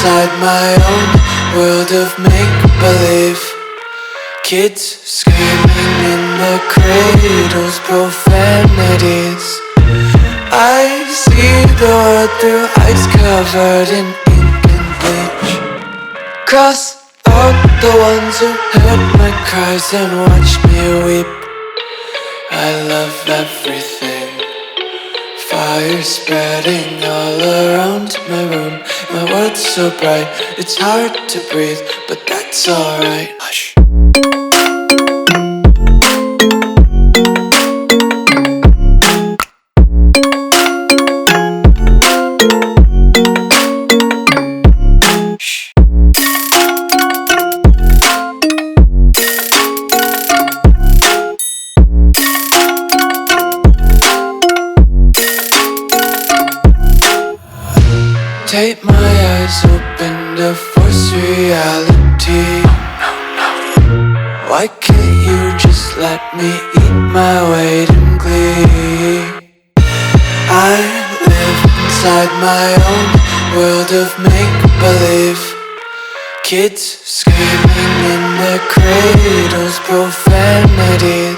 inside my own world of make-believe. Kids screaming in the cradles, profanities. I see the world through eyes covered in ink and bleach. Cross out the ones who heard my cries and watched me weep. I love everything. Fire spreading all around my room. My world's so bright, it's hard to breathe, but that's alright. Hush. Tape my eyes open to force reality. Why can't you just let me eat my weight in glee? I live inside my own world of make-believe. Kids screaming in their cradles, profanities.